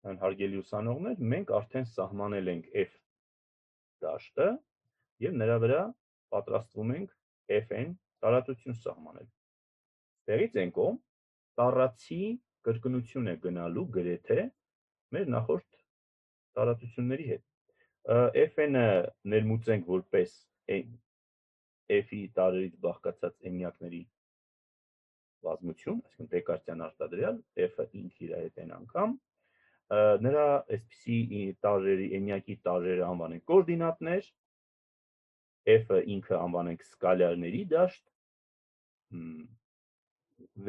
Հարգելի ուսանողներ, մենք արդեն սահմանել ենք F դաշտը և նրա վրա պատրաստվում ենք F-n տարածություն սահմանել։ Ստեղից են կողմ տառացի կրկնություն է գնալու գրեթե մեր նախորդ տարածությունների հետ։ F-ը ներմուծենք որպես F-ի տարրերից բաղկացած էնյակների բազմություն, այսինքն Դեկարտյան արտադրյալ, F-ը ինքը իր հետ n անգամ, նրա այսպիսի տարրերի, էնյակի տարրերը անվանենք կոորդինատներ, F-ը ինքը անվանենք սկալյարների դաշտ,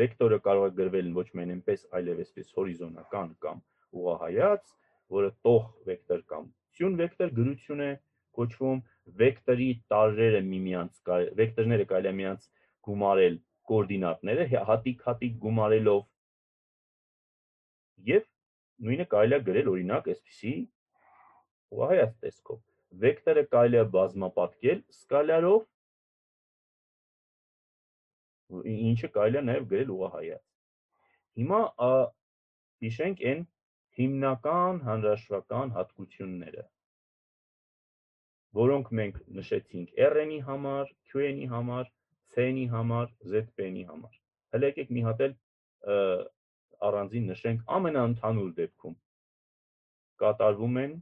վեկտորը կարող է գրվել ոչ միայն այնպես, այլև այսպես հորիզոնական կամ ուղղահայաց, որը տող վեկտոր կամ սյուն վեկտոր գրություն է կոչվում, վեկտորի տարրերը վեկտորները կարելի է միմյանց գումարել կոորդինատները հատիկ-հատիկ գումարելով և նույնը կարելի է գրել օրինակ այսպիսի ուղղահայաց տեսքով։ Վեկտորը կարելի է բազմապատկել սկալյարով, ինչը կարելի է նաև գրել ուղղահայաց։ Հիմա հիշենք այն հիմնական հանրահաշվական հատկությունները, որոնք մենք նշեցինք R-n-ի համար, Q-n-ի համար, C-n-ի համար, Z-p-n-ի համար։ Հələ եկեք մի հատ էլ առանձին նշենք ամենաընդհանուր դեպքում կատարվում են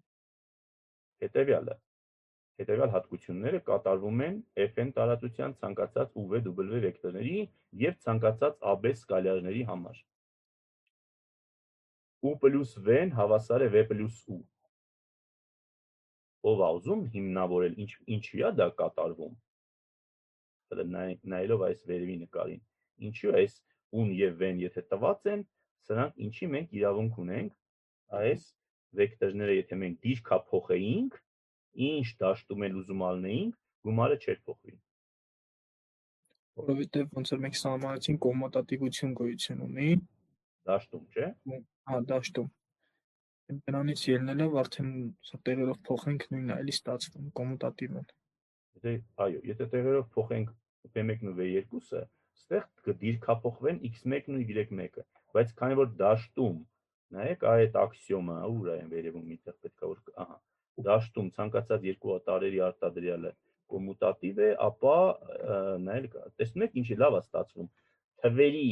հետևյալ հատկությունները կատարվում են F-n տարածության ցանկացած UV-W վեկտորների և ցանկացած AB սկալյարների համար։ U plus V-ն հավասար է V plus U։ Ով է ուզում հիմնավորել ինչու է դա կատարվում, նայելով այս վերևի նկարին, ինչու այս U-ն և V-ն եթե տված են, սրանք ինչի մենք իրավունք ունենք այս վեկտորները եթե մենք դիրքափոխեինք, ինչ դաշտում էլ ուզում ալնեինք, գումարը չէր փոխվի։ Որովհետև ոնց որ մենք սահմանեցինք կոմուտատիվություն գոյություն ունի։ Դաշտում, չէ։ Հա, դաշտում։ Դրանից ելնելով արդեն տեղերով փոխենք նույնն է, էլի ստացվում կոմուտատիվ են։ Այո, եթե տեղերով փոխենք V1-ն ու V2-ը, ստեղ կդիրքափոխվեն X1-ն ու Y1-ը, բայց քանի որ դաշտում, նայեք այդ աքսիոմը, ուր է վերևում միտեղ պետք է որ, ահա, դաշտում ցանկացած երկու տարրերի արտադրյալը կոմուտատիվ է, ապա տեսնում եք ինչի լավ է ստացվում։ Թվերի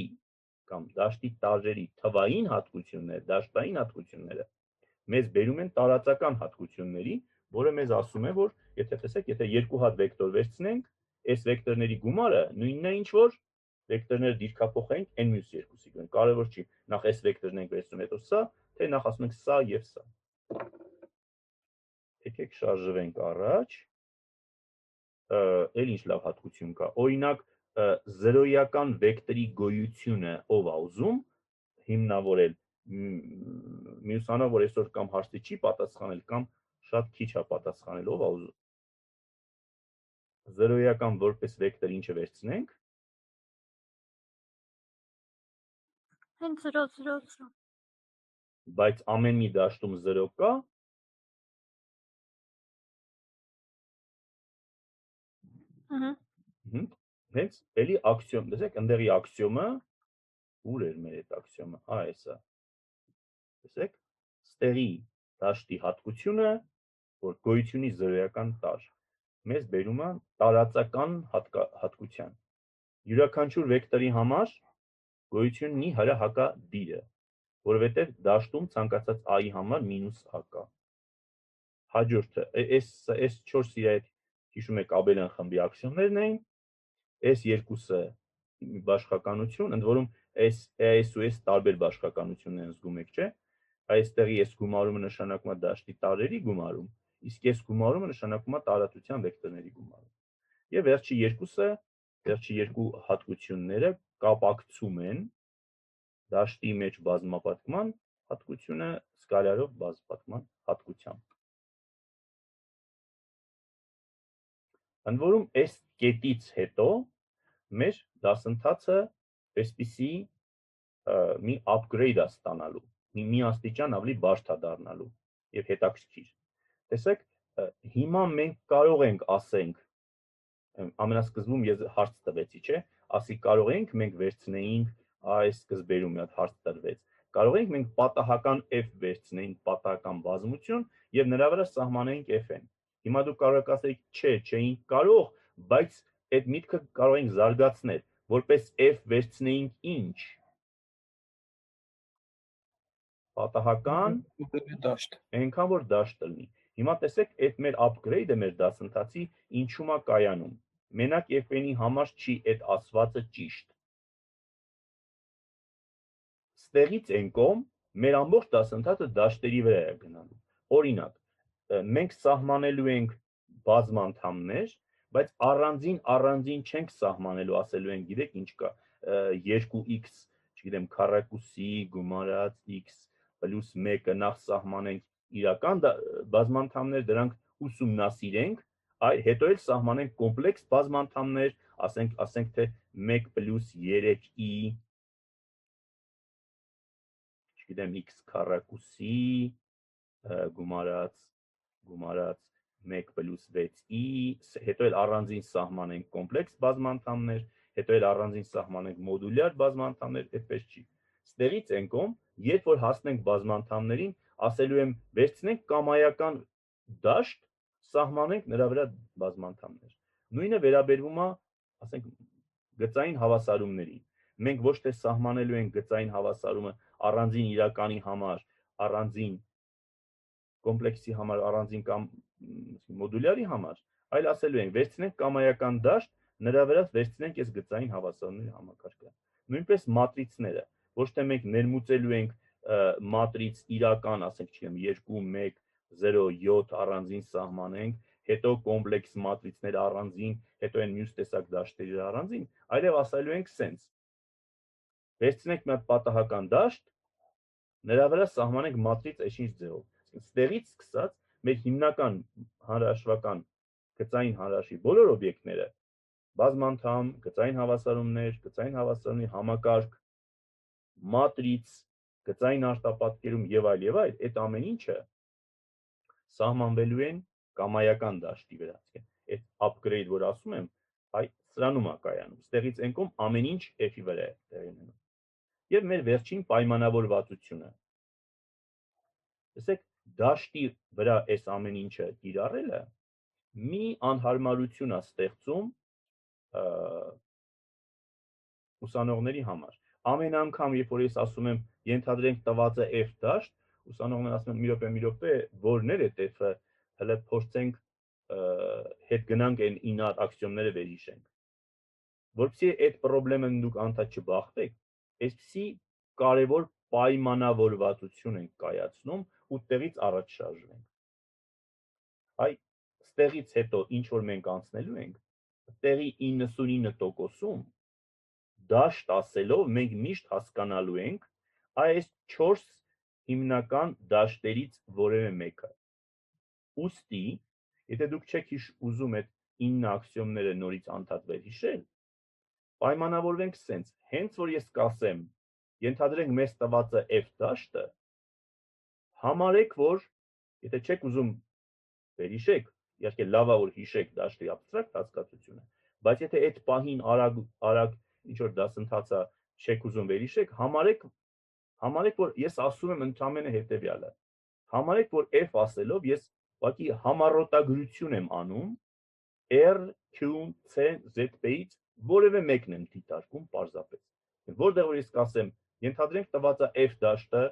կամ դաշտի տարրերի թվային հատկությունները, դաշտային հատկությունները մեզ բերում են տարածական հատկությունների, որը մեզ ասում է, որ եթե տեսեք, եթե երկու հատ վեկտոր վերցնենք, այս վեկտորների գումարը նույնն է ինչ որ վեկտորները դիրքափոխենք n-2-ի գնի։ Կարևոր չի, նախ այս վեկտորն ենք վերցնում, հետո սա, թե նախ ասում ենք սա եւ սա։ Եկեք շարժվենք առաջ։ Էլ ինչ լավ հատկություն կա։ Օրինակ, զրոյական վեկտորի գոյությունը ով է ուզում հիմնավորել, մյուսանով որ այսօր կամ հարցի չի պատասխանել, կամ շատ քիչ է պատասխանել, ով է ուզում։ Զրոյական որպես վեկտոր ինչը վերցնենք։ Հենց 0, 0, 0։ Բայց ամեն մի դաշտում 0 կա։ Հենց էլի աքսիոմ, տեսեք, ընդեղի աքսիոմը, ուր էր մեր այդ աքսիոմը, էսա։ Տեսեք, ստեղի դաշտի հատկությունը, որ գոյությունի զրոյական տարր, մեզ բերում է տարածական հատկության։ Յուրաքանչյուր վեկտորի համար գոյություն ունի հրահակադիրը, որովհետև դաշտում ցանկացած a-ի համար -a կա։ Հաջորդը, այս 4 իր այդ հիշում եք Abelian խմբի աքսիոմներն էին, այս երկուսը բաշխականություն, ընդ որում այս ու այս տարբեր բաշխականությունն են զգում եք, չէ։ Այստեղի այս գումարումը նշանակում է դաշտի տարրերի գումարում, իսկ այս գումարումը նշանակում է տարածության վեկտորների գումարում։ Եվ վերջի երկու հատկությունները կապակցում են դաշտի մեջ բազմապատկման հատկությունը սկալյարով բազմապատկման հատկությամբ։ Ընդ որում այս կետից հետո մեր դասընթացը այսպիսի մի upgrade է ստանալու, մի աստիճան ավելի բարդ է դառնալու եւ հետաքրքիր։ Տեսեք, հիմա մենք կարող ենք ասենք, ամենասկզբում ես հարց տվեցի, չէ, ասի կարող ենք մենք վերցնեինք այս սկզբերում մի հատ հարց տրվեց, կարող ենք մենք պատահական f վերցնենք պատահական բազմություն եւ նրա վրա սահմանենք f-ն։ Հիմա դուք կարող եք ասել, չէ, չէինք կարող, բայց այդ միտքը կարող ենք զարգացնել, որպես f վերցնեինք ինչ։ Պատահական դաշտ։ այնքան որ դաշտ լինի։ Հիմա տեսեք, այդ մեր upgrade-ը մեր դասընթացի ինչու՞մ է կայանում։ Մենակ f-ի համար չի այդ ասվածը ճիշտ։ Ստեղից այն կողմ մեր ամբողջ դասընթացը դաշտերի վրա է գնալու։ Օրինակ, մենք սահմանելու ենք բազմանդամներ, բայց առանձին չենք սահմանելու, ասելու ենք, գիտեք ինչ կա, 2x, չգիտեմ, քառակուսի գումարած x պլյուս 1-ը նախ սահմանենք իրական բազմանդամներ, դրանք ուսումնասիրենք, հետո էլ սահմանենք կոմպլեքս բազմանդամներ, ասենք թե 1 պլյուս 3i, չգիտեմ, x քառակուսի գումարած 1 պլյուս 6i, հետո էլ առանձին սահմանենք կոմպլեքս բազմանդամներ, հետո էլ առանձին սահմանենք մոդուլյար բազմանդամներ, այդպես չի։ Ստեղից այն կողմ, երբ որ հասնենք բազմանդամներին, ասելու եմ վերցնենք կամայական դաշտ, սահմանենք նրա վրա բազմանդամներ։ Նույնը վերաբերվում է, ասենք, գծային հավասարումներին։ Մենք ոչ թե սահմանելու ենք գծային հավասարումը առանձին իրականի համար, առանձին կոմպլեքսի համար, առանձին կամ մոդուլյարի համար, այլ ասելու ենք վերցնենք կամայական դաշտ, նրա վրա վերցնենք այս գծային հավասարումների համակարգը։ Նույնպես մատրիցները, ոչ թե մենք ներմուծելու ենք մատրից իրական, ասենք, չգիտեմ, 2 1 0 7 առանձին սահմանենք, հետո կոմպլեքս մատրիցներ առանձին, հետո այն մյուս տեսակ դաշտերի առանձին, այլև ասելու ենք սենց։ Վերցնենք մի հատ պատահական դաշտ, նրա վրա սահմանենք մատրից այսինչ ձևով։ Ստեղից սկսած մեր հիմնական հանրահաշվական գծային հանրահաշվի բոլոր օբյեկտները, բազմանդամ, գծային հավասարումների համակարգ, մատրից, գծային արտապատկերում եւ այլ, այդ ամեն ինչը սահմանվելու են կամայական դաշտի վրա։ Այդ upgrade, որ ասում եմ, սրանում է կայանում։ Ստեղից այն կողմ ամեն ինչ f-ի վրա է տեղի ունենում։ Եվ մեր վերջին պայմանավորվածությունը։ Տեսեք, դաշտի վրա այս ամեն ինչը կիրառելը մի անհարմարություն է ստեղծում ուսանողների համար։ Ամեն անգամ, երբ որ ես ասում եմ, ենթադրենք տվածը f դաշտ, ուսանողները ասում են՝ մի րոպե, որն էր այդ f-ը, հələ փորձենք հետ գնանք այն 9 աքսիոմները վերհիշենք։ Որպեսզի այդ խնդրեն դուք անդադ չբախվեք, այսպիսի կարևոր պայմանավորվածություն ենք կայացնում ու տեղից առաջ շարժվենք։ Ստեղից հետո ինչ որ մենք անցնելու ենք, տեղի 99%-ում դաշտ ասելով մենք միշտ հասկանալու ենք այս 4 հիմնական դաշտերից որևէ մեկը։ Ուստի, եթե դուք չեք ուզում այդ 9 աքսիոմները նորից անդադ վերհիշել, պայմանավորվենք սենց, հենց որ ես կասեմ, ենթադրենք մեզ տվածը f դաշտը, համարեք, որ եթե չեք ուզում վերհիշեք, իհարկե լավ է որ հիշեք դաշտի աբստրակտ հասկացությունը, բայց եթե այդ պահին արագ ինչ որ դասընթացը չեք ուզում վերհիշեք, համարեք, որ ես ասում եմ ընդամենը հետևյալը։ Համարեք, որ f ասելով ես ուղղակի համառոտագրություն եմ անում r, q, c, z-ից որևէ մեկն եմ դիտարկում պարզապես։ Որտեղ որ ես կասեմ, ենթադրենք տվածը f դաշտը,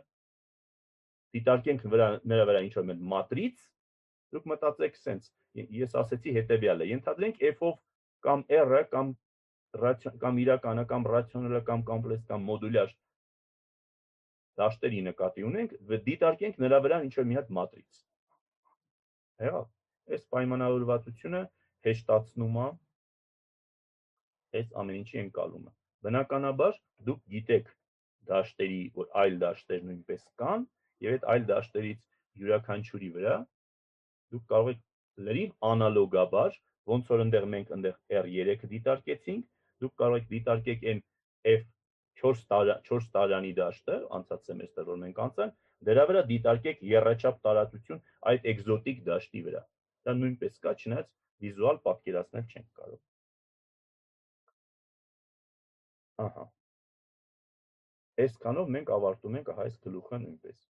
դիտարկենք նրա վրա ինչ որ մատրից, դուք մտածեք սենց, ես ասեցի հետևյալը, ենթադրենք f-ով կամ r-ը կամ իրականը կամ ռացիոնալը կամ կոմպլեքս կամ մոդուլյար դաշտերի նկատի ունենք, դիտարկենք նրա վրա ինչ որ մի հատ մատրից։ Եղավ, այս պայմանավորվածությունը հեշտացնում է այս ամեն ինչի ընկալումը։ Բնականաբար դուք գիտեք դաշտերի, որ այլ դաշտեր նույնպես կան, եւ այդ այլ դաշտերից յուրաքանչյուրի վրա դուք կարող եք լրիվ անալոգաբար, ոնց որ մենք այնտեղ R3 դիտարկեցինք, դուք կարող եք դիտարկեք այն F4 տարյանի դաշտը, անցած սեմեստր որ մենք անցանք, դրա վրա դիտարկեք եռաչափ տարածություն այդ էկզոտիկ դաշտի վրա։ Դա նույնպես կա, չնայած վիզուալ պատկերացնել չենք կարող։ Ահա։ Այսքանով մենք ավարտում ենք այս գլուխը նույնպես։